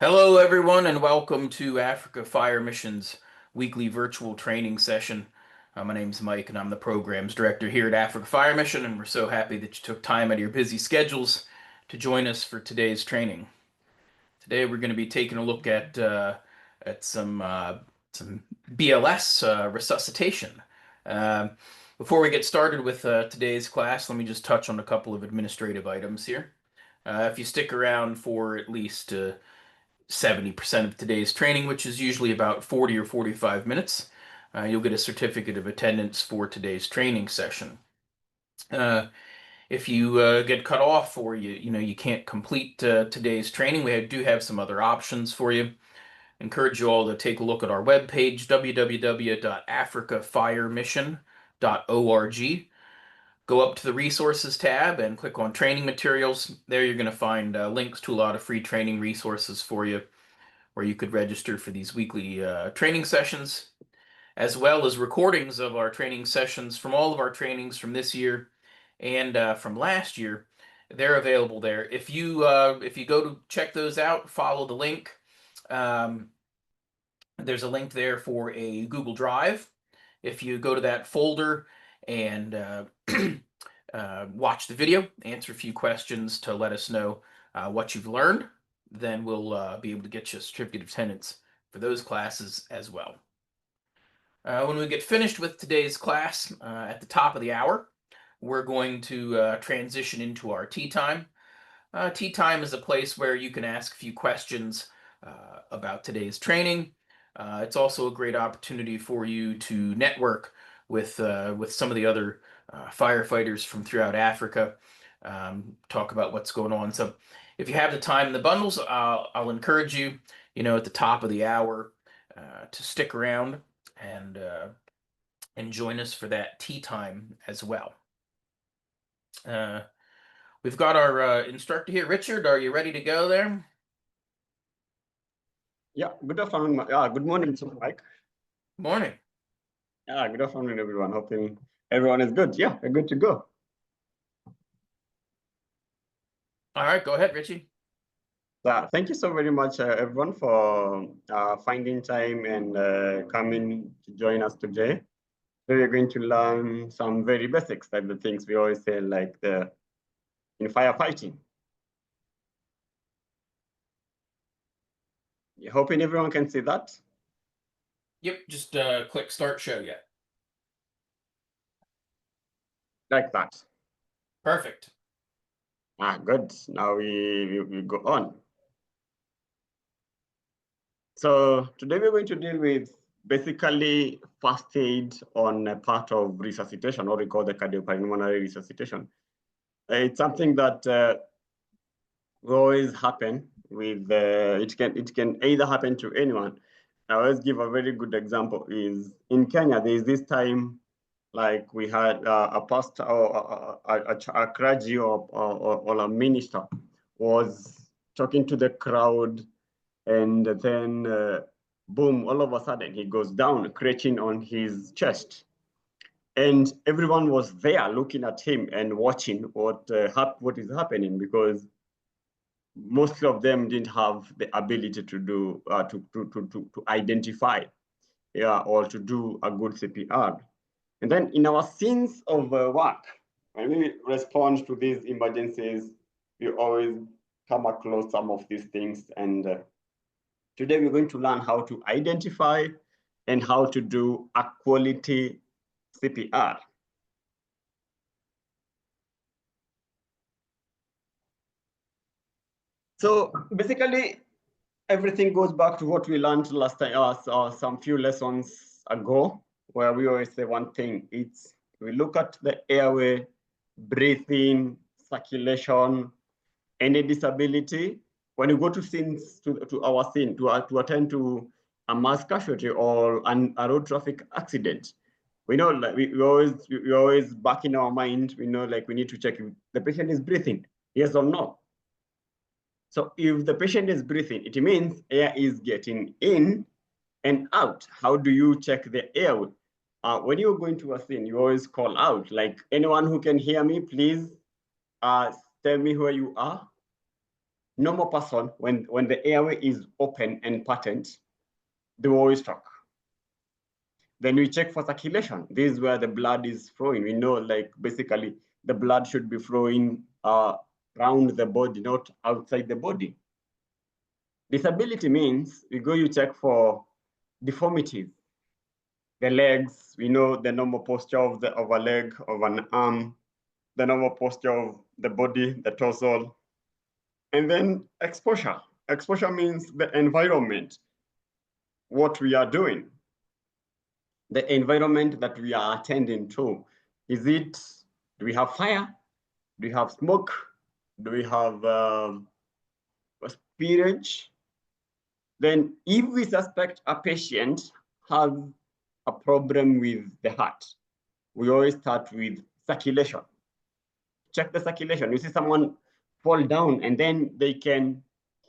Hello, everyone, and welcome to Africa Fire Mission's weekly virtual training session. My name's Mike, and I'm the programs director here at Africa Fire Mission, and we're so happy that you took time out of your busy schedules to join us for today's training. Today, we're going to be taking a look at some BLS resuscitation. Um Before we get started with today's class, let me just touch on a couple of administrative items here. If you stick around for at least 70% of today's training, which is usually about 40 or 45 minutes. You'll get a certificate of attendance for today's training session. Uh, if you get cut off or you can't complete today's training, we do have some other options for you. Encourage you all to take a look at our webpage, www.africafiremission.org. Go up to the resources tab and click on training materials. There you're going to find links to a lot of free training resources for you, where you could register for these weekly training sessions, as well as recordings of our training sessions from all of our trainings from this year and from last year. They're available there. If you go to check those out, follow the link. Um, there's a link there for a Google Drive. If you go to that folder and watch the video, answer a few questions to let us know what you've learned, then we'll be able to get you a certificate of attendance for those classes as well. When we get finished with today's class at the top of the hour, we're going to transition into our tea time. Tea time is a place where you can ask a few questions about today's training. It's also a great opportunity for you to network with some of the other firefighters from throughout Africa, talk about what's going on. So if you have the time in the bundles, I'll encourage you, at the top of the hour, to stick around and join us for that tea time as well. We've got our instructor here. Richard, are you ready to go there? Yeah, good afternoon. Good morning, Mike. Morning. Good afternoon, everyone. Hoping everyone is good. Yeah, we're good to go. All right, go ahead, Richie. Thank you so very much, everyone, for finding time and coming to join us today. So we're going to learn some very basics, like the things we always say, like in firefighting. Hoping everyone can see that. Yep, just click start show yet. Like that. Perfect. Good. Now we go on. So today we're going to deal with basically first aid on a part of resuscitation, or we call the cardiopulmonary resuscitation. It's something that will always happen with, it can either happen to anyone. I always give a very good example is in Kenya, there's this time like we had a pastor or a clergy or a minister was talking to the crowd, and then boom, all of a sudden he goes down, crouching on his chest. And everyone was there looking at him and watching what is happening, because most of them didn't have the ability to do to identify, or to do a good CPR. And then in our scenes of work, when we respond to these emergencies, we always come across some of these things. And today we're going to learn how to identify and how to do a quality CPR. So basically, everything goes back to what we learned last time, some few lessons ago, where we always say one thing: it's we look at the airway, breathing, circulation, any disability. When you go to scenes, to our scene, to attend to a mass casualty or a road traffic accident, we know, like we always back in our mind, we know, like we need to check if the patient is breathing, yes or no. So if the patient is breathing, it means air is getting in and out. How do you check the airway? When you're going to a scene, you always call out, like, anyone who can hear me, please tell me where you are. normal person, when the airway is open and patent, they will always talk. Then we check for circulation. This is where the blood is flowing. We know, like, basically the blood should be flowing around the body, not outside the body. Disability means you check for deformities. The legs, we know the normal posture of a leg, of an arm, the normal posture of the body, the torso. And then exposure. Exposure means the environment, what we are doing, the environment that we are attending to. Do we have fire? Do we have smoke? Do we have spillage? Then if we suspect a patient has a problem with the heart, we always start with circulation. Check the circulation. You see someone fall down and then they can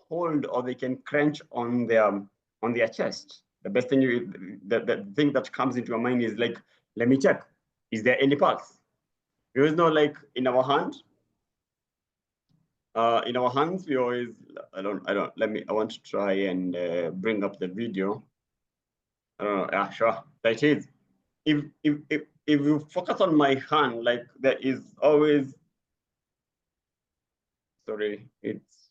hold or they can crunch on their chest. The best thing the thing that comes into your mind is like, let me check. Is there any pulse? There is no, like, in our hand. In our hands, we always, I want to try and bring up the video. I don't know, yeah, sure, that it is. If you focus on my hand, like, there is always, sorry, it's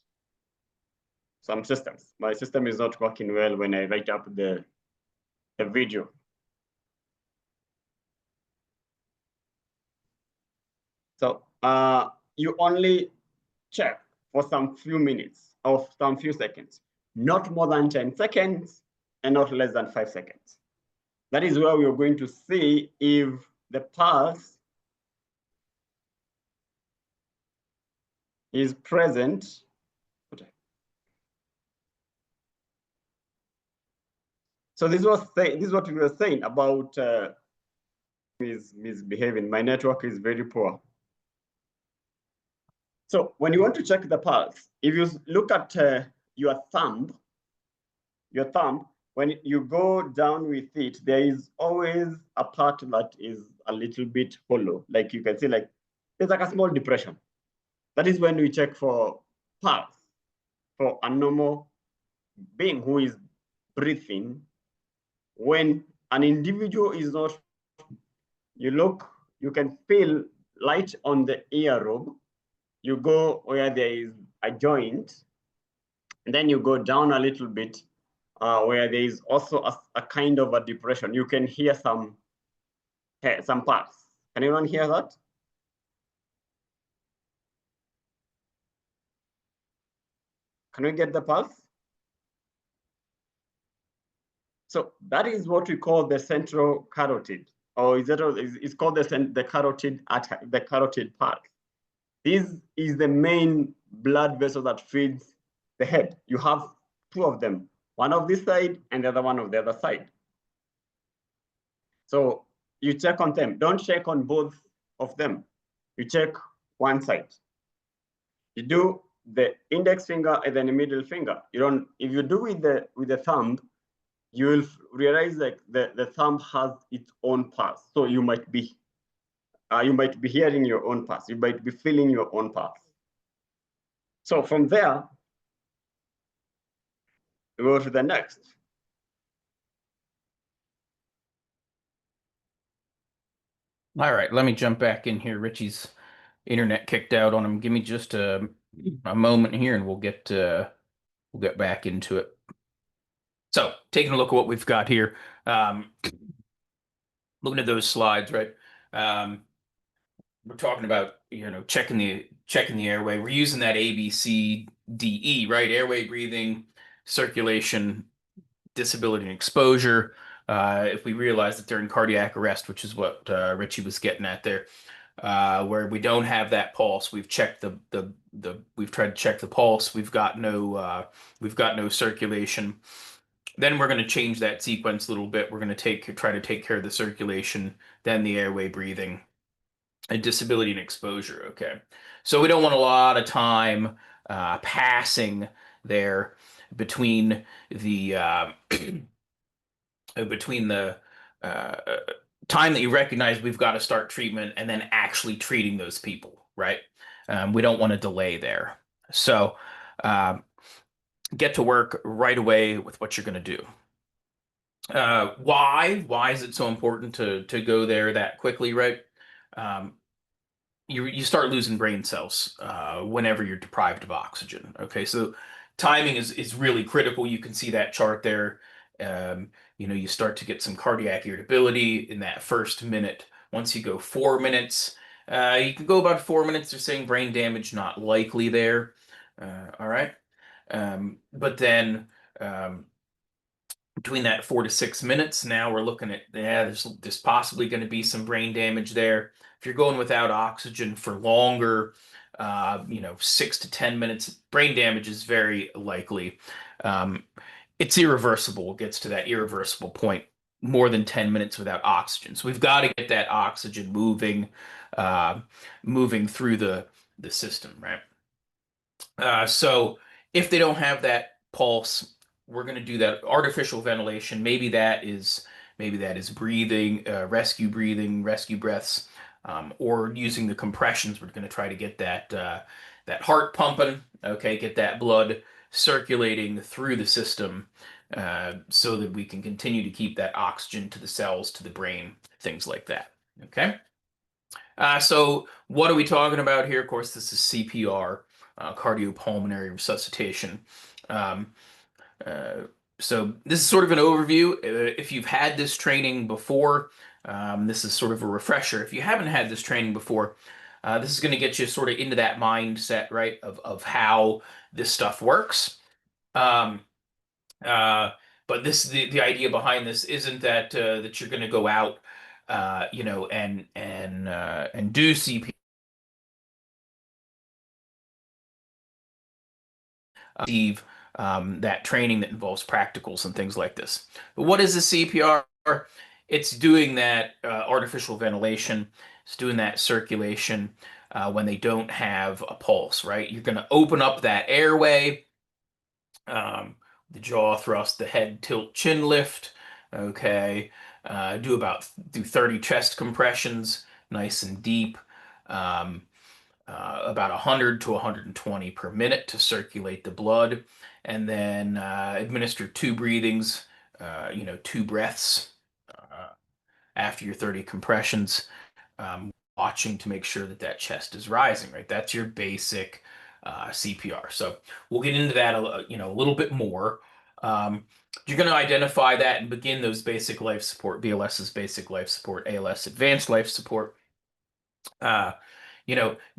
some systems. My system is not working well when I write up the video. So you only check for some few minutes or some few seconds, not more than 10 seconds and not less than 5 seconds. That is where we are going to see if the pulse is present. So this is what we were saying about misbehaving. My network is very poor. So when you want to check the pulse, if you look at your thumb, when you go down with it, there is always a part that is a little bit hollow. Like you can see, like, there's like a small depression. That is when we check for pulse for a normal being who is breathing. When an individual is not, you can feel light on the earlobe. You go where there is a joint, and then you go down a little bit where there is also a kind of a depression. You can hear some pulse. Can anyone hear that? Can we get the pulse? So that is what we call the central carotid, or it's called the carotid pulse. This is the main blood vessel that feeds the head. You have two of them, one of this side and the other one of the other side. So you check on them. Don't check on both of them. You check one side. You do the index finger and then the middle finger. You don't. If you do with the thumb, you will realize that the thumb has its own pulse. So you might be hearing your own pulse. You might be feeling your own pulse. So from there, we go to the next. All right, let me jump back in here. Richie's internet kicked out on him. Give me just a moment here, and we'll get back into it. So, taking a look at what we've got here, looking at those slides, right? We're talking about, checking the airway. We're using that ABCDE, right? Airway, breathing, circulation, disability, and exposure. If we realize that they're in cardiac arrest, which is what Richie was getting at there, where we don't have that pulse, we've checked we've tried to check the pulse. We've got no circulation. Then we're going to change that sequence a little bit. We're going to try to take care of the circulation, then the airway, breathing, and disability and exposure. Okay, so we don't want a lot of time passing there between the between the uh, time that you recognize we've got to start treatment and then actually treating those people, right? We don't want to delay there. So Uh, get to work right away with what you're going to do. Why? Why is it so important to go there that quickly, right? Um, you start losing brain cells whenever you're deprived of oxygen. Okay, so timing is really critical. You can see that chart there. Um, you start to get some cardiac irritability in that first minute. Once you go 4 minutes, you can go about 4 minutes. They're saying brain damage not likely there. All right, but then. Um, Between that 4 to 6 minutes, now we're looking at, yeah, there's possibly going to be some brain damage there. If you're going without oxygen for longer, 6 to 10 minutes, brain damage is very likely. Um, it's irreversible. It gets to that irreversible point more than 10 minutes without oxygen. So we've got to get that oxygen uh, moving through the system, right? So if they don't have that pulse, we're going to do that artificial ventilation. Maybe that is breathing, rescue breaths, or using the compressions. We're going to try to get that heart pumping. Okay, get that blood circulating through the system, so that we can continue to keep that oxygen to the cells, to the brain, things like that. Okay. So what are we talking about here? Of course, this is CPR, cardiopulmonary resuscitation. Um, uh, so this is sort of an overview. If you've had this training before, this is sort of a refresher. If you haven't had this training before, this is going to get you sort of into that mindset, right, of how this stuff works. Um, uh, but the idea behind this isn't that you're going to go out, and do CPR, receive that training that involves practicals and things like this. But what is the CPR? It's doing that artificial ventilation. It's doing that circulation when they don't have a pulse, right? You're going to open up that airway, the jaw thrust, the head tilt, chin lift. Okay, do 30 chest compressions, nice and deep. Um, about 100 to 120 per minute to circulate the blood, and then administer two breathings, two breaths after your 30 compressions, watching to make sure that that chest is rising, right? That's your basic CPR. So we'll get into that a little bit more. You're going to identify that and begin those basic life support, BLS's basic life support, ALS advanced life support. Uh,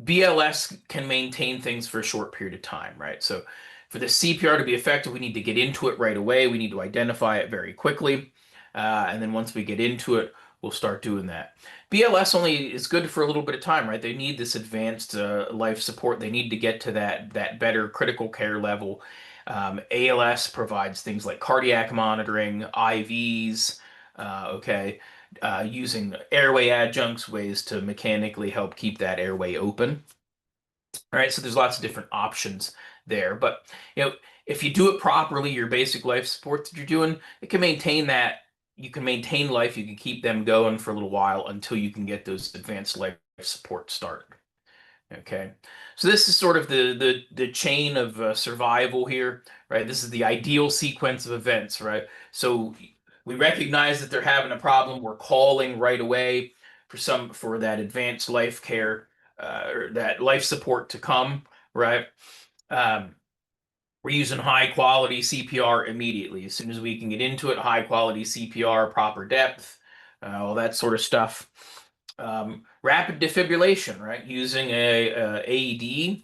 BLS can maintain things for a short period of time, right? So for the CPR to be effective, we need to get into it right away. We need to identify it very quickly. And then once we get into it, we'll start doing that. BLS only is good for a little bit of time, right? They need this advanced life support. They need to get to that better critical care level. ALS provides things like cardiac monitoring, IVs, okay, using airway adjuncts, ways to mechanically help keep that airway open. All right, so there's lots of different options there, but if you do it properly, your basic life support that you're doing, it can maintain that. You can maintain life. You can keep them going for a little while until you can get those advanced life support started. Okay, so this is sort of the chain of survival here, right? This is the ideal sequence of events, right? So we recognize that they're having a problem. We're calling right away for that advanced life care, or that life support to come, right? Um, we're using high quality CPR immediately. As soon as we can get into it, high quality CPR, proper depth, all that sort of stuff. Rapid defibrillation, right? Using a AED.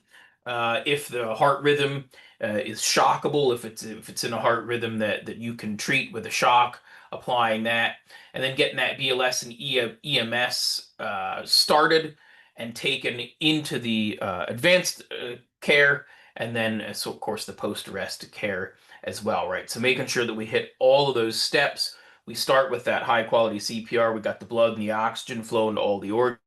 If the heart rhythm is shockable, if it's in a heart rhythm that you can treat with a shock, applying that, and then getting that BLS and EMS started and taken into the advanced care, and then so of course the post-arrest care as well, right? So making sure that we hit all of those steps. We start with that high quality CPR. We got the blood and the oxygen flowing to all the organs.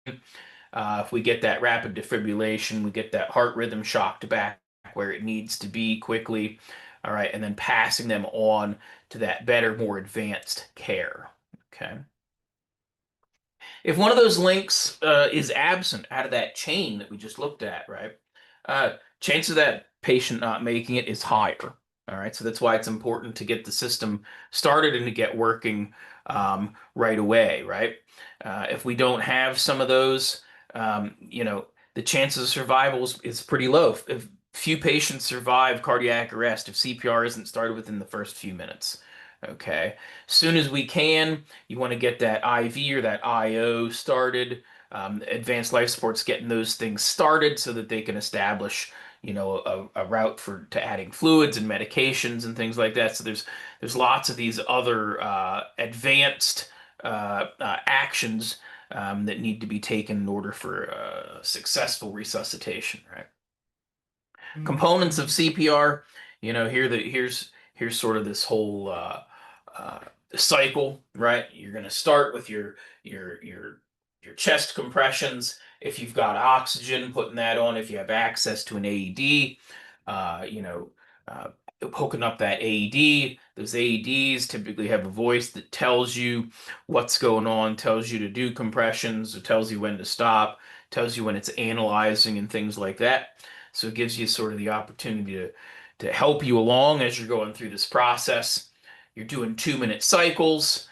If we get that rapid defibrillation, we get that heart rhythm shocked back where it needs to be quickly. All right, and then passing them on to that better, more advanced care. Okay. If one of those links is absent out of that chain that we just looked at, right? chance of that patient not making it is higher. All right, so that's why it's important to get the system started and to get working right away, right? If we don't have some of those, you know, the chances of survival is pretty low. If few patients survive cardiac arrest if CPR isn't started within the first few minutes. Okay, soon as we can, you want to get that IV or that IO started. Advanced life support's getting those things started so that they can establish, you know, a route for to adding fluids and medications and things like that. So there's lots of these other advanced actions that need to be taken in order for successful resuscitation, right? Components of CPR, you know, here's sort of this whole uh, cycle, right? You're going to start with your your your chest compressions. If you've got oxygen, putting that on. If you have access to an AED, you know, uh, hooking up that AED. Those AEDs typically have a voice that tells you what's going on, tells you to do compressions, or tells you when to stop, tells you when it's analyzing and things like that. So it gives you sort of the opportunity to help you along as you're going through this process. You're doing 2-minute cycles,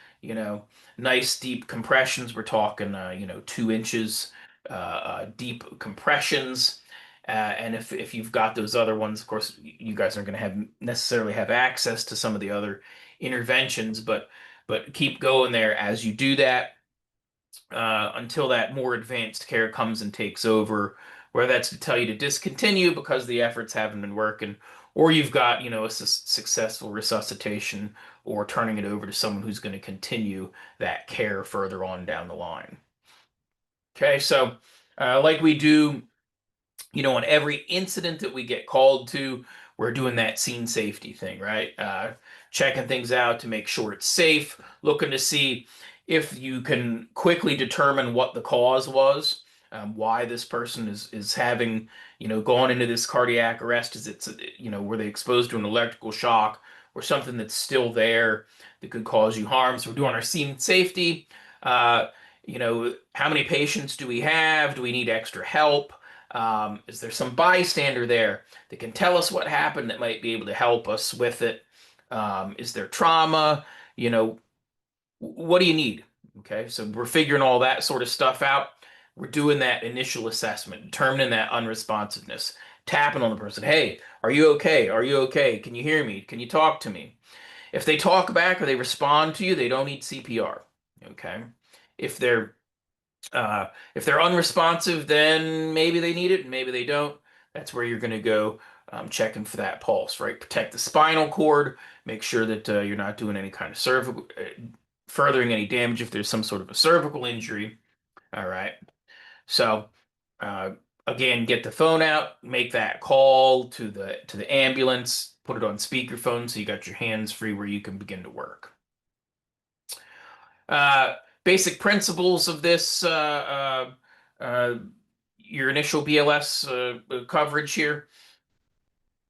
nice deep compressions. We're talking, 2 inches deep compressions. And if you've got those other ones, of course, you guys aren't going to have necessarily have access to some of the other interventions, but keep going there as you do that until that more advanced care comes and takes over, whether that's to tell you to discontinue because the efforts haven't been working, or you've got, a successful resuscitation, or turning it over to someone who's going to continue that care further on down the line. Okay, so like we do on every incident that we get called to, we're doing that scene safety thing, right? Checking things out to make sure it's safe, looking to see if you can quickly determine what the cause was, why this person is having, gone into this cardiac arrest. Is it, were they exposed to an electrical shock or something that's still there that could cause you harm? So we're doing our scene safety. How many patients do we have? Do we need extra help? Is there some bystander there that can tell us what happened that might be able to help us with it? Is there trauma? You know, what do you need? Okay, so we're figuring all that sort of stuff out. We're doing that initial assessment, determining that unresponsiveness, tapping on the person. Hey, are you okay? Are you okay? Can you hear me? Can you talk to me? If they talk back or they respond to you, they don't need CPR. Okay. If they're if they're unresponsive, then maybe they need it and maybe they don't. That's where you're going to go checking for that pulse, right? Protect the spinal cord. Make sure that you're not doing any kind of cervical, furthering any damage if there's some sort of a cervical injury. All right. So uh, again, get the phone out, make that call to the ambulance, put it on speakerphone so you got your hands free where you can begin to work. Uh, Basic principles of this, your initial BLS coverage here.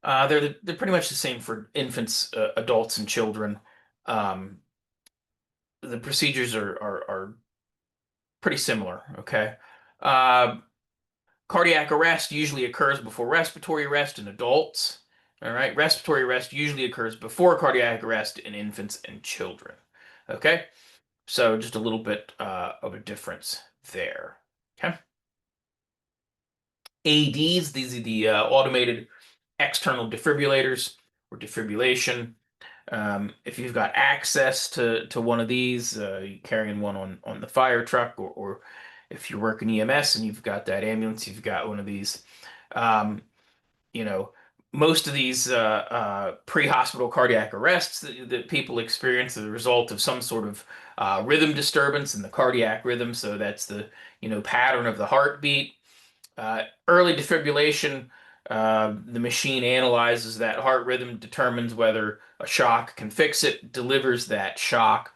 They're pretty much the same for infants, adults, and children. Um, the procedures are pretty similar. Okay. Uh, Cardiac arrest usually occurs before respiratory arrest in adults. All right. Respiratory arrest usually occurs before cardiac arrest in infants and children. Okay. So just a little bit of a difference there. Okay. AEDs, these are the automated external defibrillators or defibrillation. If you've got access to one of these, you're carrying one on the fire truck, or if you're working EMS and you've got that ambulance, you've got one of these. Um, you know, Most of these pre-hospital cardiac arrests that people experience as a result of some sort of rhythm disturbance in the cardiac rhythm. So that's the, pattern of the heartbeat. Early defibrillation, the machine analyzes that heart rhythm, determines whether a shock can fix it, delivers that shock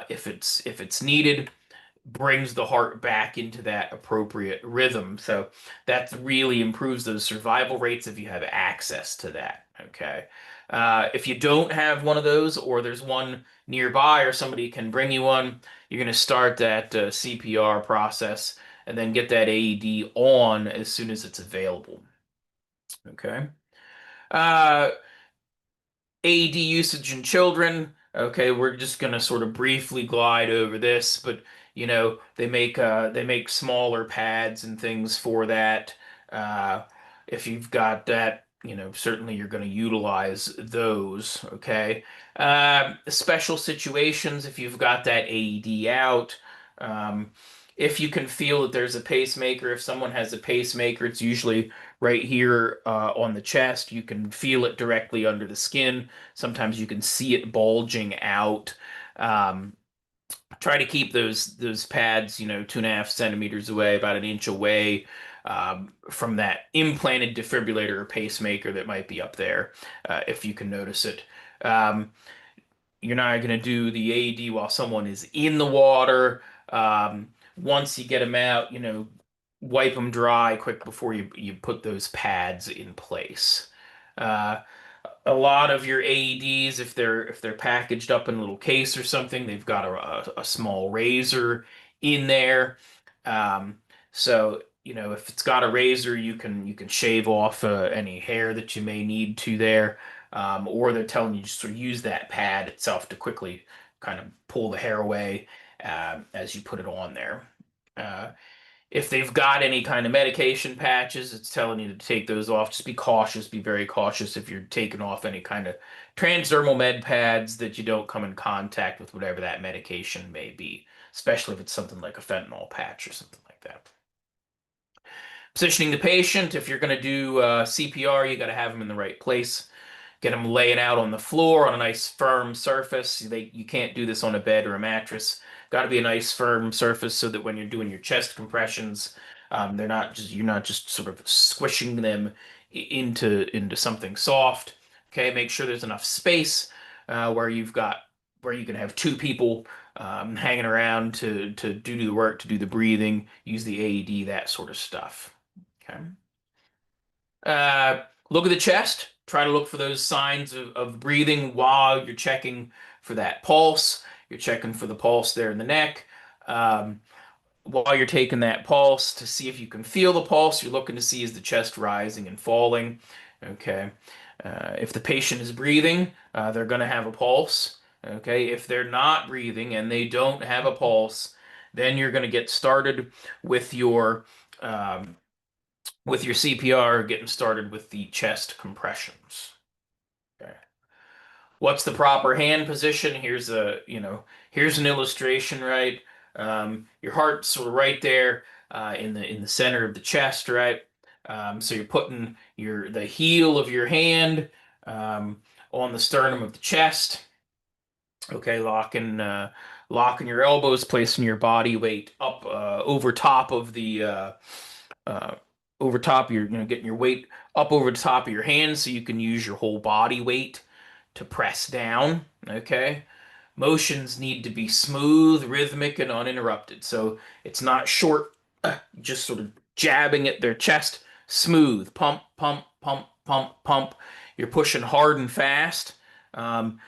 if it's needed, brings the heart back into that appropriate rhythm. So that really improves those survival rates if you have access to that. Okay. If you don't have one of those, or there's one nearby, or somebody can bring you one, you're going to start that CPR process and then get that AED on as soon as it's available. Okay. Uh, AED usage in children. Okay, we're just gonna sort of briefly glide over this, but they make smaller pads and things for that. Uh, if you've got that, certainly you're gonna utilize those. Okay. Special situations, if you've got that AED out. Um, if you can feel that there's a pacemaker, if someone has a pacemaker, it's usually right here on the chest. You can feel it directly under the skin. Sometimes you can see it bulging out. Um, Try to keep those pads, 2.5 centimeters away, about an inch away from that implanted defibrillator or pacemaker that might be up there, if you can notice it. Um, you're not going to do the AED while someone is in the water. Once you get them out, wipe them dry quick before you put those pads in place. Uh, a lot of your AEDs, if they're packaged up in a little case or something, they've got a small razor in there. Um, so if it's got a razor, you can shave off any hair that you may need to there. Or they're telling you just sort of use that pad itself to quickly kind of pull the hair away as you put it on there. Uh, if they've got any kind of medication patches, it's telling you to take those off. Just be cautious, be very cautious if you're taking off any kind of transdermal med pads that you don't come in contact with whatever that medication may be, especially if it's something like a fentanyl patch or something like that. Positioning the patient, if you're going to do CPR, you got to have them in the right place. Get them laying out on the floor on a nice firm surface. You can't do this on a bed or a mattress. Got to be a nice firm surface so that when you're doing your chest compressions, you're not just sort of squishing them into something soft. Okay, make sure there's enough space where you can have two people hanging around to do the work, to do the breathing, use the AED, that sort of stuff. Okay. Look at the chest. Try to look for those signs of breathing while you're checking for that pulse. You're checking for the pulse there in the neck. Um, while you're taking that pulse to see if you can feel the pulse, you're looking to see is the chest rising and falling. Okay. If the patient is breathing, they're going to have a pulse. Okay. If they're not breathing and they don't have a pulse, then you're going to get started with um, your CPR, getting started with the chest compressions. Okay. What's the proper hand position? Here's an illustration, right? Your heart's sort of right there in the center of the chest, right? So you're putting the heel of your hand on the sternum of the chest. Okay, locking your elbows, placing your body weight up uh, over top of getting your weight up over the top of your hands so you can use your whole body weight to press down. Okay. Motions need to be smooth, rhythmic, and uninterrupted. So it's not short, just sort of jabbing at their chest. Smooth, pump, pump, pump, pump, pump. You're pushing hard and fast. Um,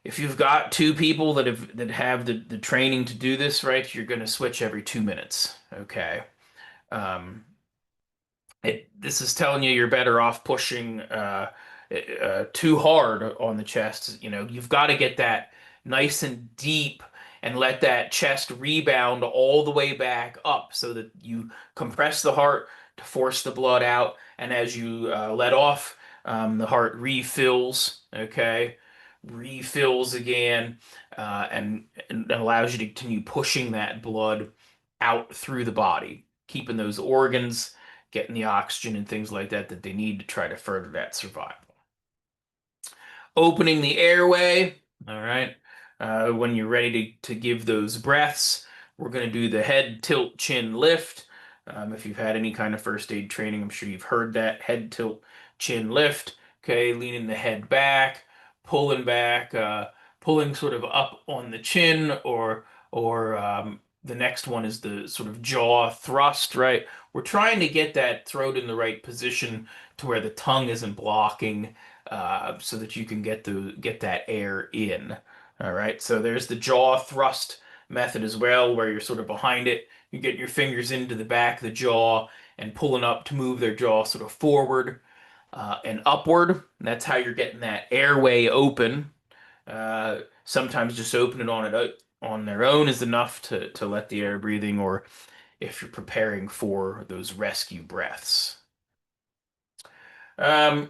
if you've got two people that have the training to do this, right, you're going to switch every 2 minutes. Okay. Um, this is telling you you're better off pushing too hard on the chest. You've got to get that nice and deep and let that chest rebound all the way back up so that you compress the heart to force the blood out. And as you let off, the heart refills, okay? Refills again, and allows you to continue pushing that blood out through the body, keeping those organs getting the oxygen and things like that they need to try to further that survival. Opening the airway, all right. When you're ready to give those breaths, we're going to do the head tilt chin lift. If you've had any kind of first aid training, I'm sure you've heard that head tilt chin lift. Okay, leaning the head back, pulling sort of up on the chin, or the next one is the sort of jaw thrust, right? We're trying to get that throat in the right position to where the tongue isn't blocking, so that you can get that air in. All right, so there's the jaw thrust method as well, where you're sort of behind it, you get your fingers into the back of the jaw and pulling up to move their jaw sort of forward. and upward. That's how you're getting that airway open. Sometimes just open it on their own is enough to let the air breathing, or if you're preparing for those rescue breaths. Um,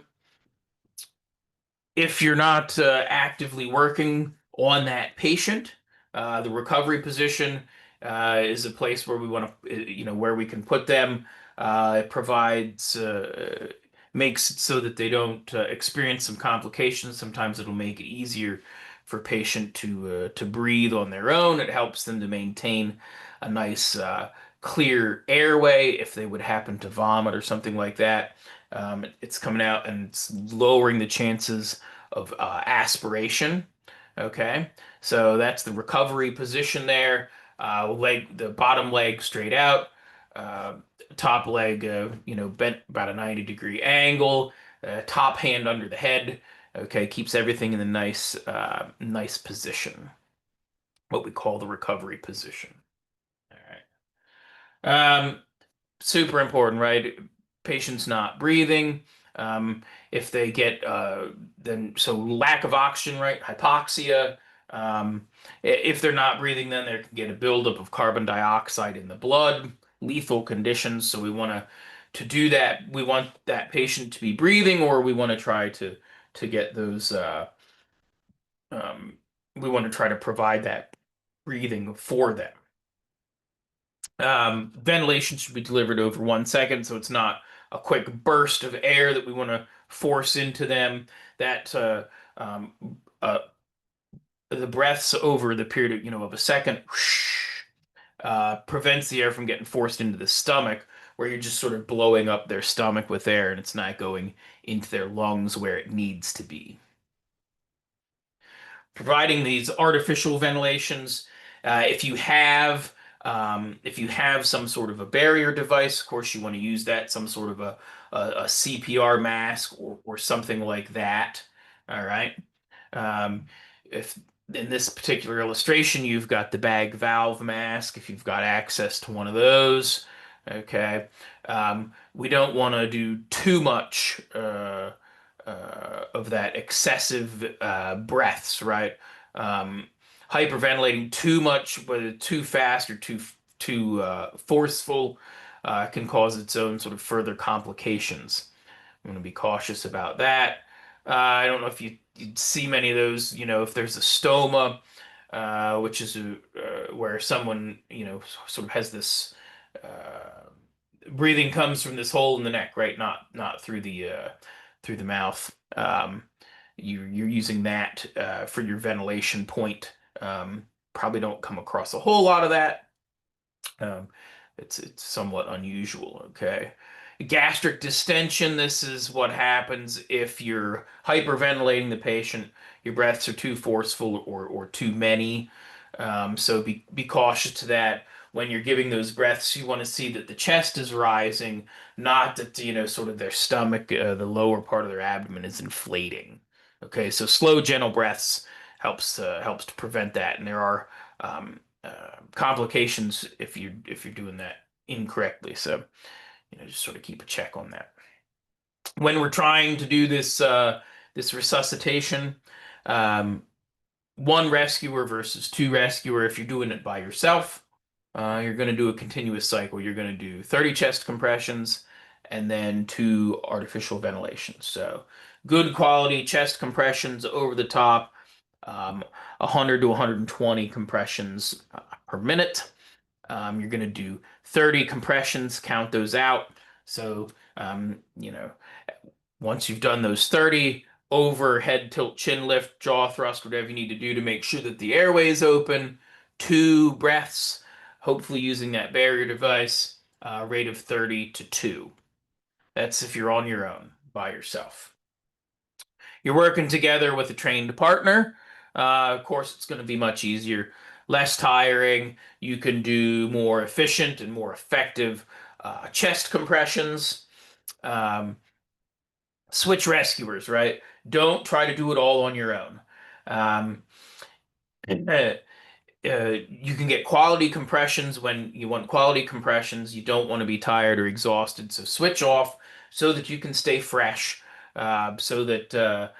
if you're not actively working on that patient, the recovery position is a place where we want to, where we can put them. It provides, makes it so that they don't experience some complications. Sometimes it'll make it easier for patient to breathe on their own. It helps them to maintain a nice, clear airway if they would happen to vomit or something like that. It's coming out and it's lowering the chances of aspiration. Okay, so that's the recovery position there. The bottom leg straight out, uh, top leg, bent about a 90-degree angle, top hand under the head. Okay, keeps everything in the nice position, what we call the recovery position. All right. Super important, right? Patients not breathing. Um, if they get then so lack of oxygen, right? Hypoxia. If they're not breathing, then they can get a buildup of carbon dioxide in the blood, lethal conditions. So we want to do that. We want that patient to be breathing, or we want to try to get those. Um, we want to try to provide that breathing for them. Ventilation should be delivered over 1 second, so it's not a quick burst of air that we want to force into them. That um, uh, the breaths over the period of a second prevents the air from getting forced into the stomach, where you're just sort of blowing up their stomach with air, and it's not going into their lungs where it needs to be. Providing these artificial ventilations. If you have some sort of a barrier device, of course you want to use that, some sort of a CPR mask or something like that. All right. If in this particular illustration, you've got the bag valve mask, if you've got access to one of those, okay. We don't want to do too much of that excessive breaths, right? Um, Hyperventilating too much, whether too fast or too forceful, can cause its own sort of further complications. I'm going to be cautious about that. I don't know if you'd see many of those. If there's a stoma, which is where someone sort of has this breathing comes from this hole in the neck, right? Not through the mouth. You're using that for your ventilation point. Probably don't come across a whole lot of that. Um, it's somewhat unusual, okay? Gastric distension, this is what happens if you're hyperventilating the patient, your breaths are too forceful or too many. So be cautious to that. When you're giving those breaths, you want to see that the chest is rising, not that, sort of their stomach, the lower part of their abdomen is inflating. Okay, so slow, gentle breaths helps to prevent that, and there are complications if you're doing that incorrectly. So, just sort of keep a check on that. When we're trying to do this resuscitation, um, one rescuer versus two rescuer. If you're doing it by yourself, you're going to do a continuous cycle. You're going to do 30 chest compressions and then two artificial ventilations. So good quality chest compressions over the top, 100 to 120 compressions per minute. You're going to do 30 compressions, count those out. So, once you've done those 30, overhead tilt, chin lift, jaw thrust, whatever you need to do to make sure that the airway is open, two breaths, hopefully using that barrier device, rate of 30 to 2. That's if you're on your own by yourself. You're working together with a trained partner. Of course, it's going to be much easier, less tiring. You can do more efficient and more effective chest compressions. Um, Switch rescuers, right? Don't try to do it all on your own. Um, uh, you can get quality compressions when you want quality compressions. You don't want to be tired or exhausted, so switch off so that you can stay fresh. so that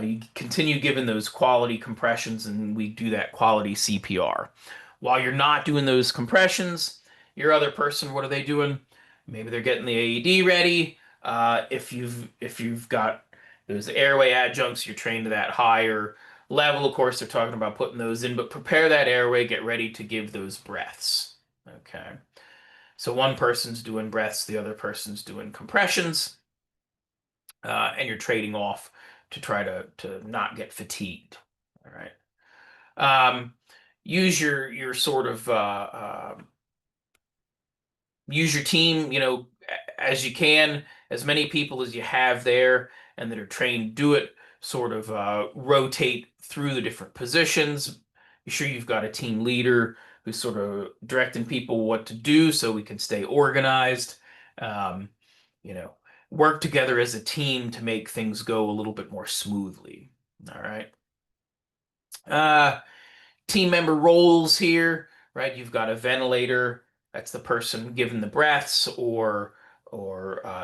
you continue giving those quality compressions, and we do that quality CPR. While you're not doing those compressions, your other person, what are they doing? Maybe they're getting the AED ready. If you've got those airway adjuncts, you're trained to that higher level. Of course, they're talking about putting those in, but prepare that airway, get ready to give those breaths. Okay. So one person's doing breaths, the other person's doing compressions, and you're trading off to try to not get fatigued. All right. Um, use your sort of use your team, as you can, as many people as you have there and that are trained to do it, sort of rotate through the different positions. Be sure you've got a team leader who's sort of directing people what to do so we can stay organized. Um, you know, work together as a team to make things go a little bit more smoothly. All right. Uh, Team member roles here, right? You've got a ventilator. That's the person giving the breaths or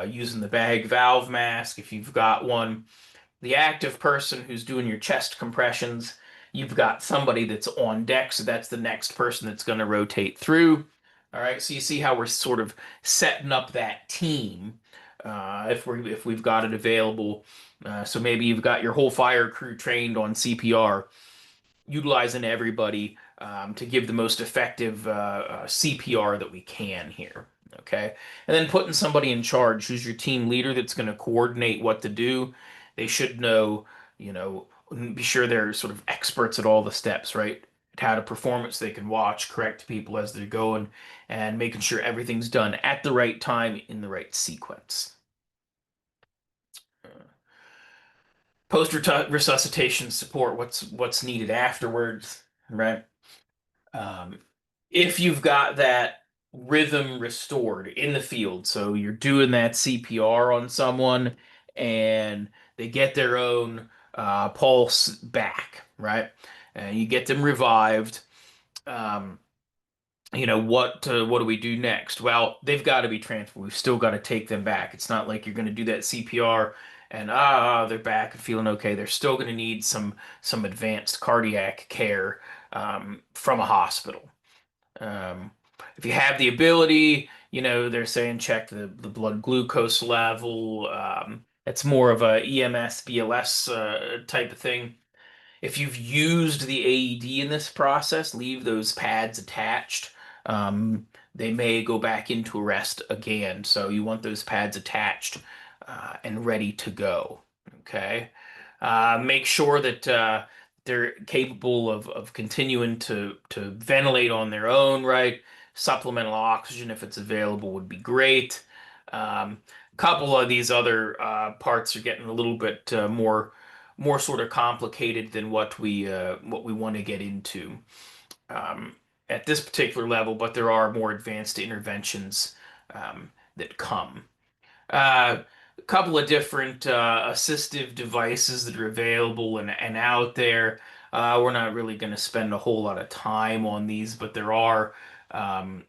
using the bag valve mask if you've got one. The active person who's doing your chest compressions. You've got somebody that's on deck, so that's the next person that's going to rotate through. All right, so you see how we're sort of setting up that team if we've got it available. So maybe you've got your whole fire crew trained on CPR, utilizing everybody to give the most effective CPR that we can here. Okay. And then putting somebody in charge who's your team leader that's going to coordinate what to do. They should know, you know, be sure they're sort of experts at all the steps, right? How to perform it so they can watch, correct people as they're going, and making sure everything's done at the right time in the right sequence. Post resuscitation support, what's needed afterwards, right? Um, if you've got that rhythm restored in the field, so you're doing that CPR on someone and they get their own pulse back, right? And you get them revived. Um, what do we do next? Well, they've got to be transferred. We've still got to take them back. It's not like you're going to do that CPR and they're back and feeling okay. They're still going to need some advanced cardiac care from a hospital. Um, if you have the ability, they're saying check the blood glucose level. It's more of a EMS, BLS type of thing. If you've used the AED in this process, leave those pads attached. They may go back into arrest again, so you want those pads attached and ready to go. Okay. Make sure that they're capable of continuing to ventilate on their own, right? Supplemental oxygen, if it's available, would be great. A couple of these other parts are getting a little bit more sort of complicated than what we want to get into um, at this particular level, but there are more advanced interventions that come. A couple of different assistive devices that are available and out there. We're not really going to spend a whole lot of time on these, but there are um,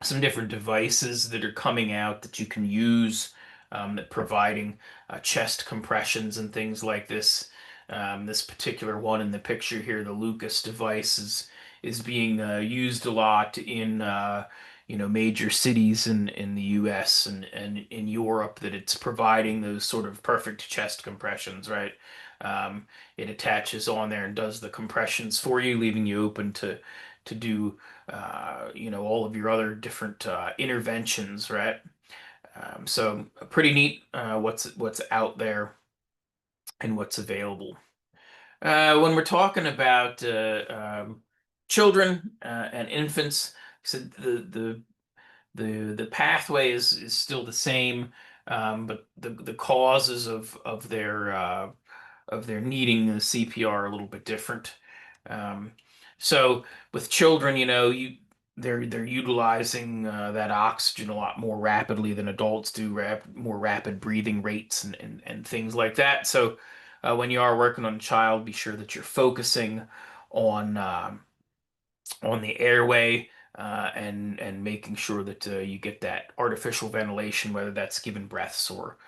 some different devices that are coming out that you can use that providing chest compressions and things like this. This particular one in the picture here, the Lucas device, is being used a lot in major cities in the US and in Europe, that it's providing those sort of perfect chest compressions, right? It attaches on there and does the compressions for you, leaving you open to do all of your other different interventions, right? So pretty neat what's out there and what's available. When we're talking about children and infants, so the pathway is still the same, but the causes of their needing the CPR are a little bit different. Um, so with children, they're utilizing that oxygen a lot more rapidly than adults do, more rapid breathing rates and things like that. So when you are working on a child, be sure that you're focusing on on the airway and making sure that you get that artificial ventilation, whether that's given breaths or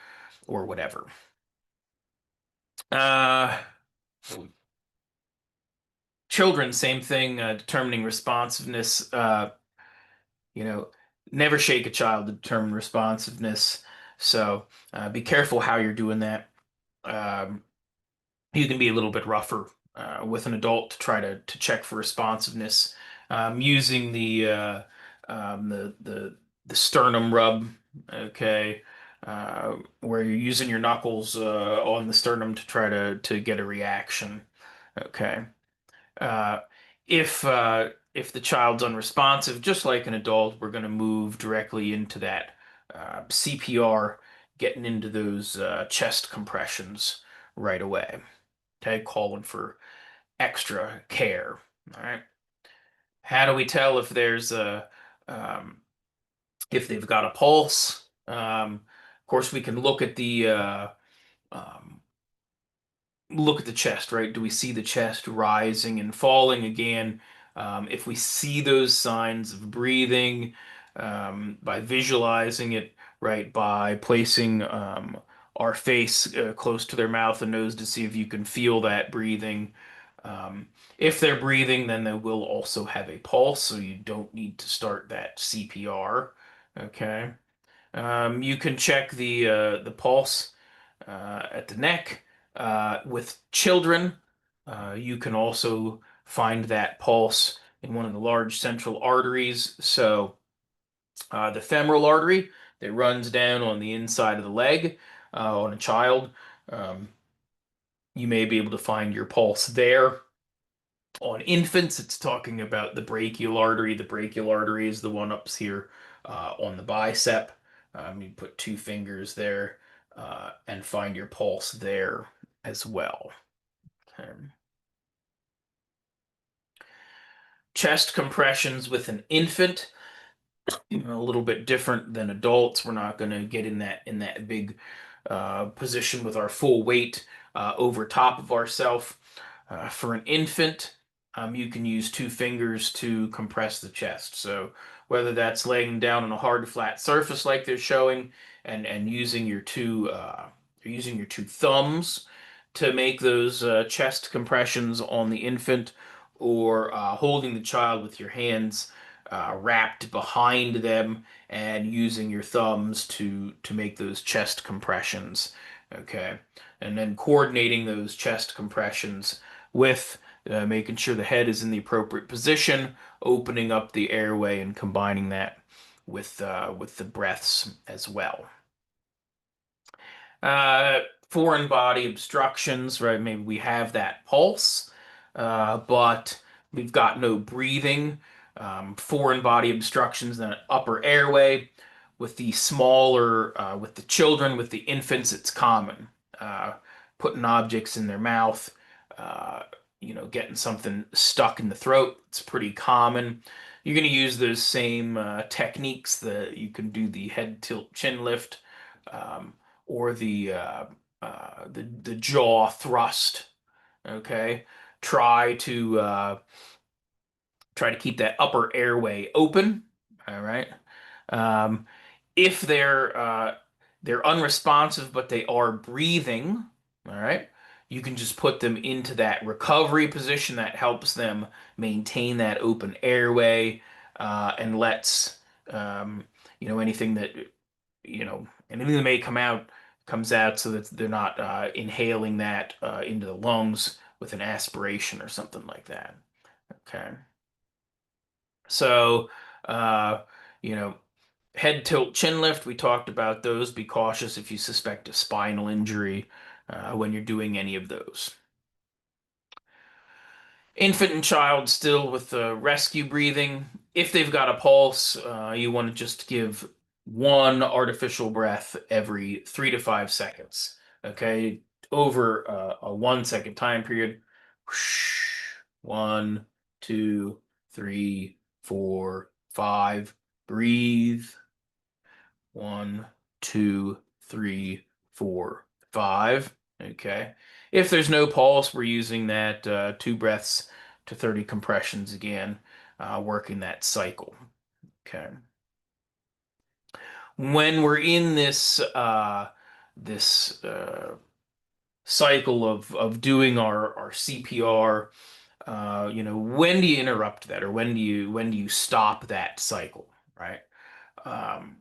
whatever. Uh, Children, same thing, determining responsiveness. You know, never shake a child to determine responsiveness. So be careful how you're doing that. Um, you can be a little bit rougher with an adult to try to check for responsiveness, using the sternum rub, okay, where you're using your knuckles on the sternum to try to get a reaction, okay. Uh, if the child's unresponsive, just like an adult, we're going to move directly into that CPR, getting into those chest compressions right away. Okay, calling for extra care. All right. How do we tell if there's a if they've got a pulse? Of course, we can um, look at the chest, right? Do we see the chest rising and falling again? If we see those signs of breathing, by visualizing it, right, by placing our face close to their mouth and nose to see if you can feel that breathing. Um, if they're breathing, then they will also have a pulse, so you don't need to start that CPR. Okay. You can check the pulse at the neck. With children, you can also find that pulse in one of the large central arteries. So the femoral artery that runs down on the inside of the leg on a child, um, you may be able to find your pulse there. On infants, it's talking about the brachial artery. The brachial artery is the one up here on the bicep. You put two fingers there and find your pulse there as well. Okay. Chest compressions with an infant, a little bit different than adults. We're not going to get in that big position with our full weight over top of ourself. For an infant, you can use two fingers to compress the chest. So whether that's laying down on a hard, flat surface like they're showing, and using your two thumbs to make those chest compressions on the infant, or holding the child with your hands wrapped behind them and using your thumbs to make those chest compressions. Okay, and then coordinating those chest compressions with making sure the head is in the appropriate position, opening up the airway, and combining that with the breaths as well. Uh, Foreign body obstructions, right? Maybe we have that pulse, but we've got no breathing. Foreign body obstructions in the upper airway. With the smaller, with the children, with the infants, it's common. Uh, Putting objects in their mouth, uh, getting something stuck in the throat. It's pretty common. You're going to use those same techniques that you can do the head tilt chin lift. Or the jaw thrust. Okay, try to uh, try to keep that upper airway open. All right. Um, if they're unresponsive but they are breathing, all right, you can just put them into that recovery position that helps them maintain that open airway and lets um, anything that anything that may come out comes out so that they're not inhaling that into the lungs with an aspiration or something like that. Okay. So, uh, you know, head tilt chin lift, we talked about those. Be cautious if you suspect a spinal injury when you're doing any of those. Infant and child still with the rescue breathing. If they've got a pulse, you want to just give one artificial breath every 3 to 5 seconds. Okay, over a 1 second time period. One, two, three, four, five. Breathe. One, two, three, four, five. Okay. If there's no pulse, we're using that 2 breaths to 30 compressions again, working that cycle. Okay. When we're in this cycle of doing our CPR, when do you interrupt that, or when do you stop that cycle, right? Um,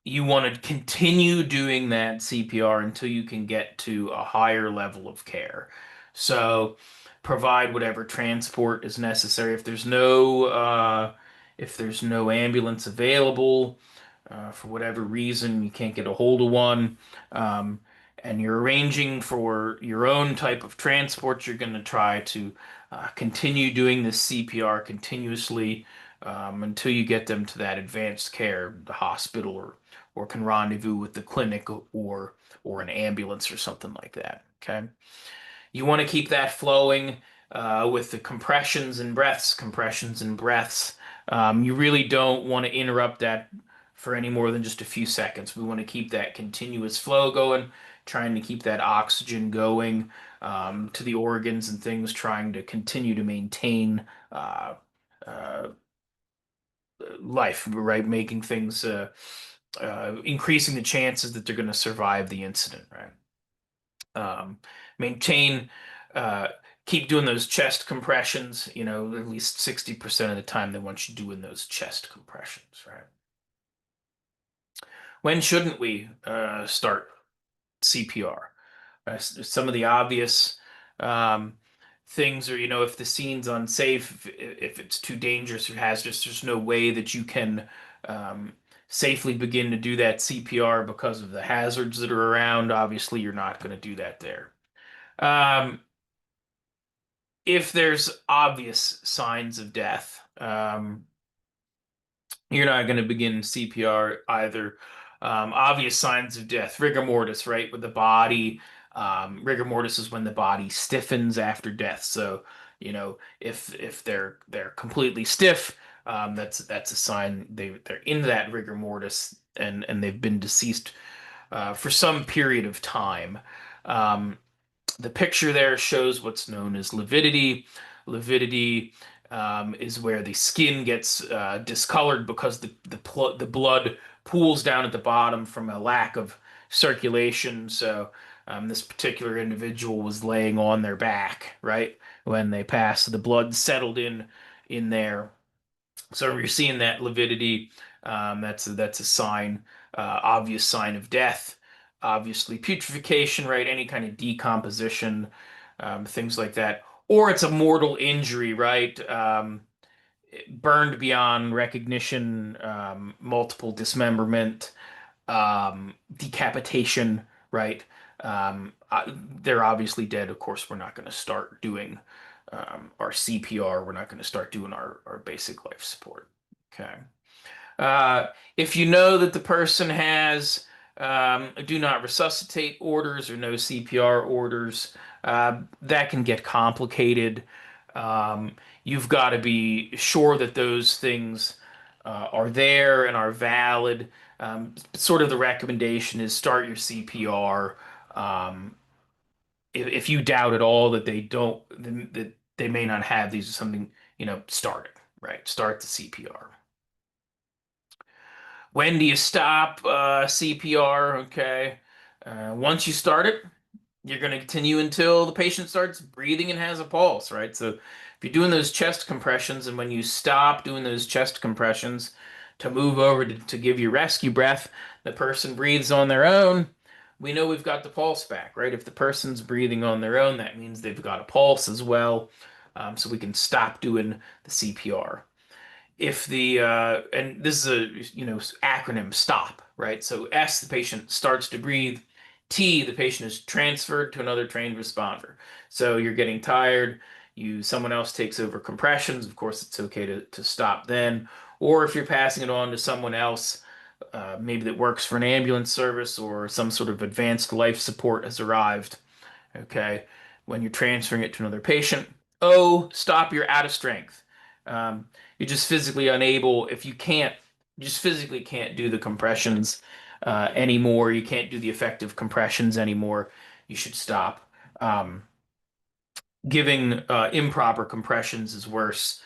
you want to continue doing that CPR until you can get to a higher level of care. So provide whatever transport is necessary. If there's no ambulance available, for whatever reason you can't get a hold of one, um, and you're arranging for your own type of transport, you're going to try to continue doing this CPR continuously until you get them to that advanced care, the hospital, or can rendezvous with the clinic or an ambulance or something like that. Okay. You want to keep that flowing with the compressions and breaths. You really don't want to interrupt that for any more than just a few seconds. We want to keep that continuous flow going, trying to keep that oxygen going to the organs and things, trying to continue to maintain uh, uh, life, right? Making things, increasing the chances that they're going to survive the incident, right? um, Maintain, uh, keep doing those chest compressions, at least 60% of the time they want you doing those chest compressions, right? When shouldn't we start CPR? Some of the obvious um, things are, if the scene's unsafe, if it's too dangerous or hazardous, there's no way that you can um, safely begin to do that CPR because of the hazards that are around. Obviously, you're not going to do that there. Um, if there's obvious signs of death, you're not going to begin CPR either. Obvious signs of death, rigor mortis, right? With the body, rigor mortis is when the body stiffens after death. So, if they're completely stiff, that's a sign they're in that rigor mortis and they've been deceased for some period of time. Um, the picture there shows what's known as lividity. Lividity is where the skin gets discolored because the blood pools down at the bottom from a lack of circulation. So this particular individual was laying on their back, right? When they passed, the blood settled in there. So you're seeing that lividity. That's a sign, obvious sign of death. Obviously, putrefaction, right? Any kind of decomposition, things like that. Or it's a mortal injury, right? Burned beyond recognition, multiple dismemberment, decapitation, right? They're obviously dead. Of course, we're not going to start doing our CPR. We're not going to start doing our basic life support. Okay. Uh, if you know that the person has do not resuscitate orders or no CPR orders, that can get complicated. You've got to be sure that those things are there and are valid. Sort of the recommendation is start your CPR. If you doubt at all that they don't, that they may not have these or something, start it, right? Start the CPR. When do you stop CPR? Okay. Once you start it, you're going to continue until the patient starts breathing and has a pulse, right? So if you're doing those chest compressions and when you stop doing those chest compressions to move over to give you rescue breath, the person breathes on their own. We know we've got the pulse back, right? If the person's breathing on their own, that means they've got a pulse as well. So we can stop doing the CPR. If the and this is a acronym STOP, right? So S, the patient starts to breathe. T, the patient is transferred to another trained responder. So you're getting tired, someone else takes over compressions. Of course, it's okay to stop then. Or if you're passing it on to someone else, maybe that works for an ambulance service or some sort of advanced life support has arrived. Okay, when you're transferring it to another patient. O, stop, you're out of strength. You're just physically unable. If you just physically can't do the compressions anymore. You can't do the effective compressions anymore. You should stop. Giving improper compressions is worse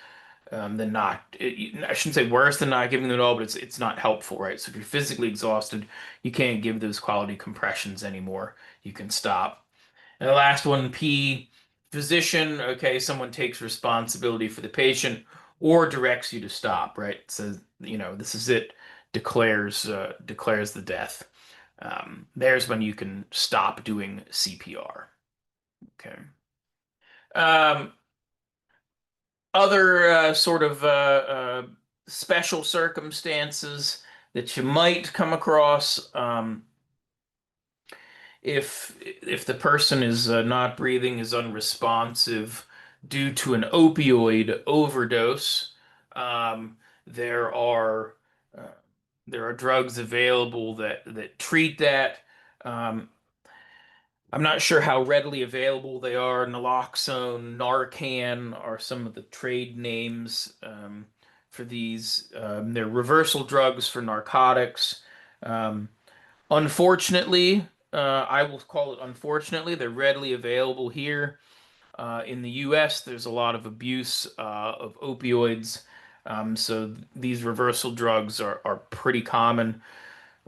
than not. I shouldn't say worse than not giving them at all, but it's not helpful, right? So if you're physically exhausted, you can't give those quality compressions anymore. You can stop. And the last one, P, physician. Okay, someone takes responsibility for the patient or directs you to stop, right? Says, this is it, declares the death. There's when you can stop doing CPR. Okay. Um, Other sort of special circumstances that you might come across. If the person is not breathing, is unresponsive due to an opioid overdose, um, there are uh, there are drugs available that treat that. Um, I'm not sure how readily available they are. Naloxone, Narcan are some of the trade names for these. They're reversal drugs for narcotics. Um, Unfortunately, I will call it unfortunately, they're readily available here. In the US, there's a lot of abuse of opioids. So these reversal drugs are pretty common.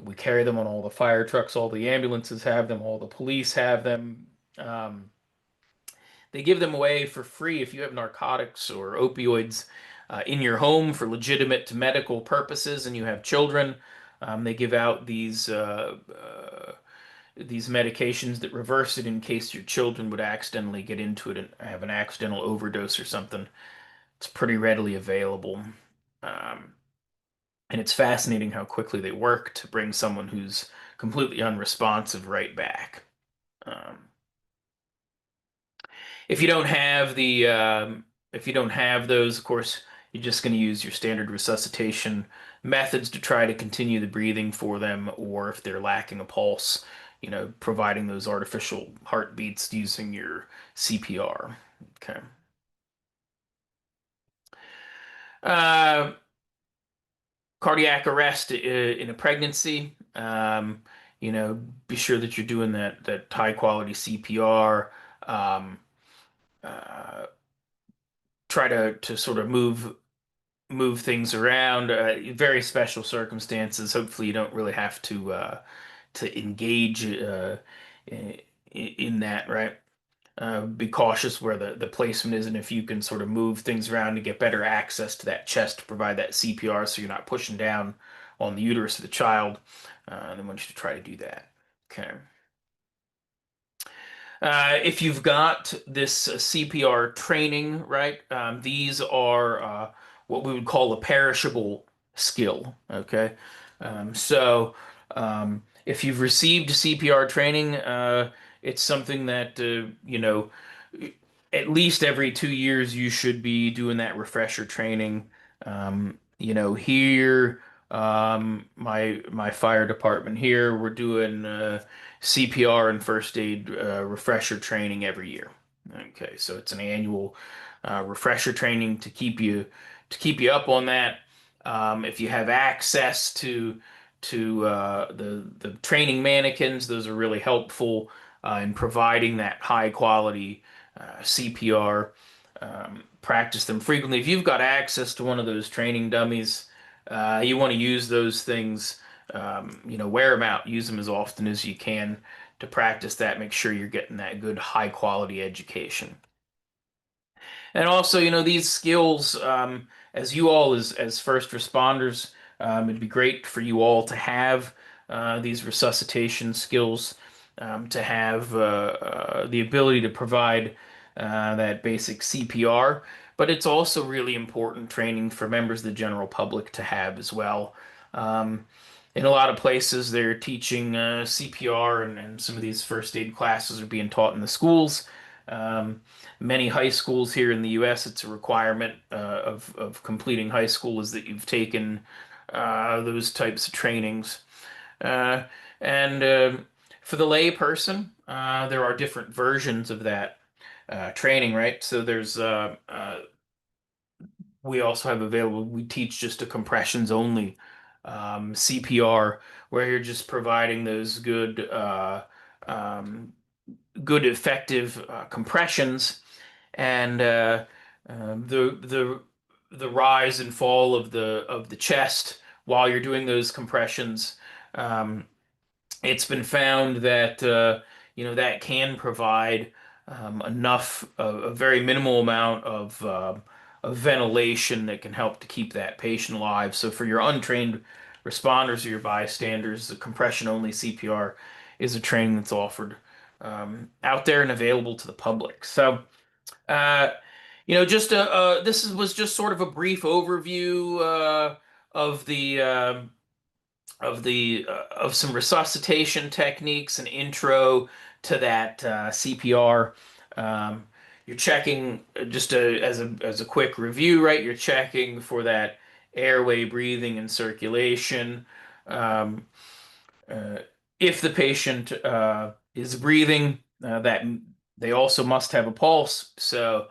We carry them on all the fire trucks, all the ambulances have them, all the police have them. Um, they give them away for free if you have narcotics or opioids in your home for legitimate medical purposes and you have children. They give out these medications that reverse it in case your children would accidentally get into it and have an accidental overdose or something. It's pretty readily available. Um, and it's fascinating how quickly they work to bring someone who's completely unresponsive right back. Um, if you don't have the if you don't have those, of course, you're just going to use your standard resuscitation methods to try to continue the breathing for them, or if they're lacking a pulse, providing those artificial heartbeats using your CPR. Okay. Uh, Cardiac arrest in a pregnancy. Be sure that you're doing that high quality CPR. Um, uh, Try to sort of move things around. Very special circumstances. Hopefully, you don't really have to engage in that, right? Be cautious where the placement is, and if you can sort of move things around to get better access to that chest to provide that CPR, so you're not pushing down on the uterus of the child. Then I want you to try to do that. Okay. If you've got this CPR training, right, these are what we would call a perishable skill. Okay. If you've received CPR training, it's something that, at least every 2 years you should be doing that refresher training. Here, my fire department here, we're doing CPR and first aid refresher training every year. Okay, so it's an annual refresher training to keep you up on that. If you have access to the training mannequins, those are really helpful in providing that high quality CPR. Practice them frequently. If you've got access to one of those training dummies, you want to use those things. Wear them out. Use them as often as you can to practice that. Make sure you're getting that good high quality education. And also, these skills, as you all as first responders, it'd be great for you all to have these resuscitation skills, to have the ability to provide that basic CPR. But it's also really important training for members of the general public to have as well. Um, in a lot of places, they're teaching CPR, and some of these first aid classes are being taught in the schools. Um, Many high schools here in the U.S., it's a requirement of completing high school is that you've taken those types of trainings. Uh, and For the lay person, there are different versions of that training, right? So we also have available, we teach just a compressions only CPR, where you're just providing those um, good effective compressions and the rise and fall of the chest while you're doing those compressions. Um, it's been found that that can provide enough, a very minimal amount of ventilation that can help to keep that patient alive. So for your untrained responders or your bystanders, the compression-only CPR is a training that's offered out there and available to the public. So, uh, was just sort of a brief overview of of some resuscitation techniques, an intro to that CPR. Um, you're checking as a quick review, right? You're checking for that airway, breathing, and circulation. Um, uh, if the patient is breathing, that they also must have a pulse. So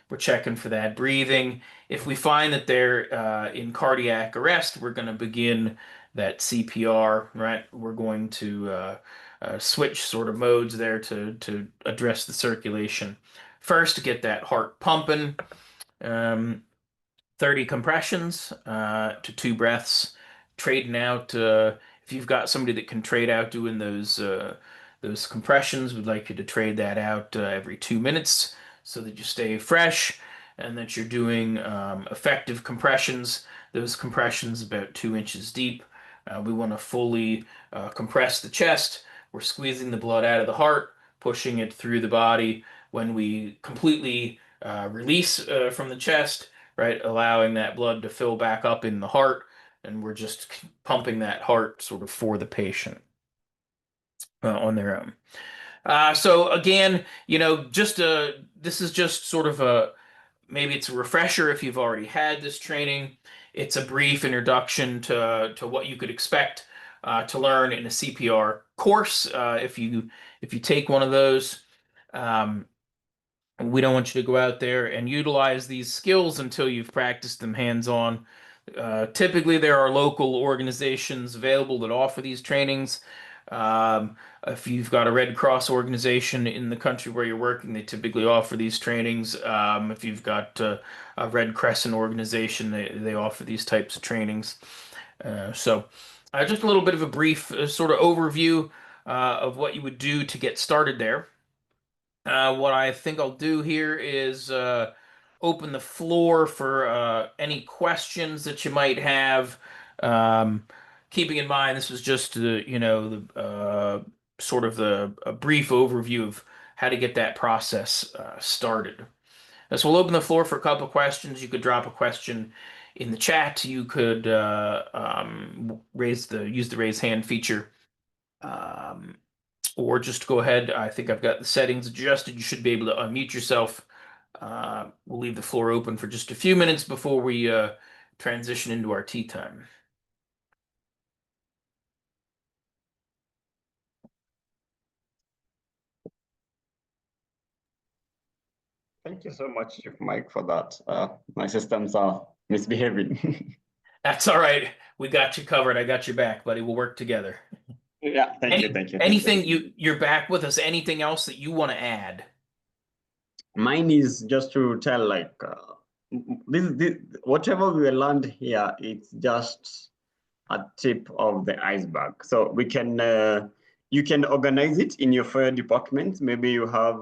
we're checking for that breathing. If we find that they're in cardiac arrest, we're going to begin that CPR, right? We're going to switch sort of modes there to address the circulation. First, to get that heart pumping. Um, 30 compressions to 2 breaths. Trading out, if you've got somebody that can trade out doing those compressions, we'd like you to trade that out every 2 minutes so that you stay fresh and that you're doing effective compressions. Those compressions about 2 inches deep. We want to fully compress the chest. We're squeezing the blood out of the heart, pushing it through the body. When we completely release from the chest, right? Allowing that blood to fill back up in the heart, and we're just pumping that heart sort of for the patient on their own. So again, this is just sort of maybe it's a refresher if you've already had this training. It's a brief introduction to what you could expect to learn in a CPR course if you take one of those. Um, we don't want you to go out there and utilize these skills until you've practiced them hands-on. Typically, there are local organizations available that offer these trainings. If you've got a Red Cross organization in the country where you're working, they typically offer these trainings. If you've got a Red Crescent organization, they offer these types of trainings. Just a little bit of a brief sort of overview of what you would do to get started there. What I think I'll do here is open the floor for any questions that you might have. Um, Keeping in mind this was just the sort of a brief overview of how to get that process started. So we'll open the floor for a couple of questions. You could drop a question in the chat. You could use the raise hand feature. Um, or just go ahead. I think I've got the settings adjusted. You should be able to unmute yourself. We'll leave the floor open for just a few minutes before we transition into our tea time. Thank you so much, Chief Mike, for that. My systems are misbehaving. That's all right. We got you covered. I got your back, buddy. We'll work together. Yeah, thank you, thank you, thank you. Anything you're back with us? Anything else that you want to add? Mine is just to tell, like, this whatever we learned here, it's just a tip of the iceberg. So you can organize it in your fire department. Maybe you have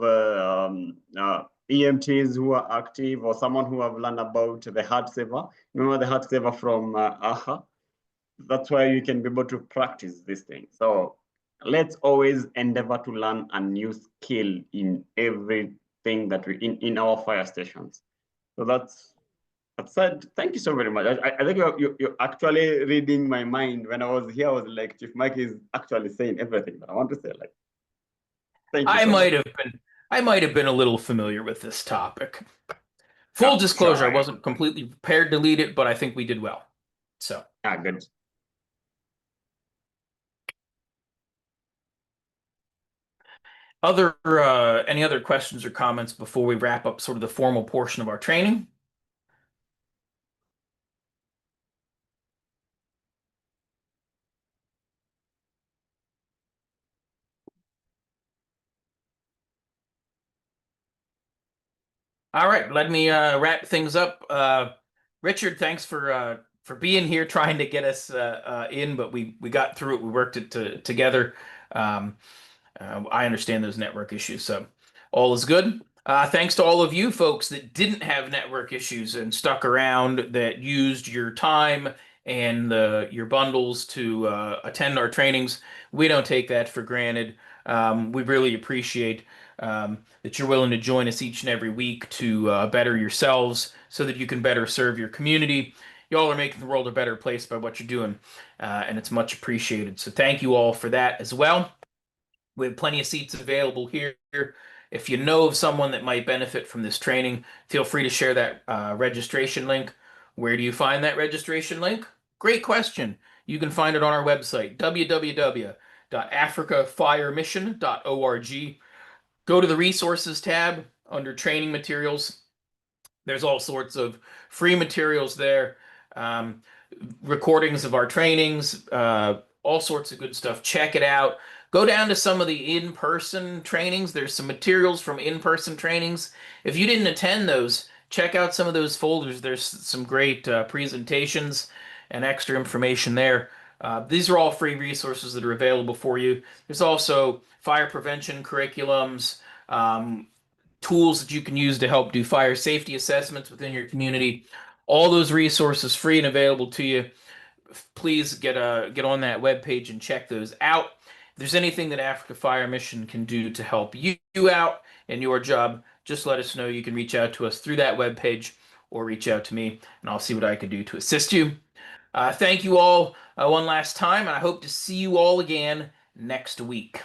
EMTs who are active, or someone who have learned about the heart saver. Remember the heart saver from AHA? That's why you can be able to practice this thing. So let's always endeavor to learn a new skill in everything that we in our fire stations. So that's said. Thank you so very much. I think you're actually reading my mind. When I was here, I was like, Chief Mike is actually saying everything. But I want to say, like, thank you I so might much. have been I might have been a little familiar with this topic. Full Oh, disclosure, I sure. wasn't completely prepared to lead it, but I think we did well. So. Good. Any other questions or comments before we wrap up sort of the formal portion of our training? All right, let me wrap things up. Richard, thanks for being here, trying to get us in, but we got through it. We worked it together. Um, I understand those network issues, so all is good. Thanks to all of you folks that didn't have network issues and stuck around, that used your time and your bundles to attend our trainings. We don't take that for granted. We really appreciate that you're willing to join us each and every week to better yourselves so that you can better serve your community. Y'all are making the world a better place by what you're doing, and it's much appreciated. So thank you all for that as well. We have plenty of seats available here. If you know of someone that might benefit from this training, feel free to share that registration link. Where do you find that registration link? Great question. You can find it on our website, www.africafiremission.org. Go to the resources tab under training materials. There's all sorts of free materials there, um, recordings of our trainings, all sorts of good stuff. Check it out. Go down to some of the in-person trainings. There's some materials from in-person trainings. If you didn't attend those, check out some of those folders. There's some great presentations and extra information there. These are all free resources that are available for you. There's also fire prevention curriculums, tools that you can use to help do fire safety assessments within your community. All those resources free and available to you. Please get on that webpage and check those out. If there's anything that Africa Fire Mission can do to help you out in your job, just let us know. You can reach out to us through that webpage or reach out to me, and I'll see what I can do to assist you. Thank you all one last time, and I hope to see you all again next week.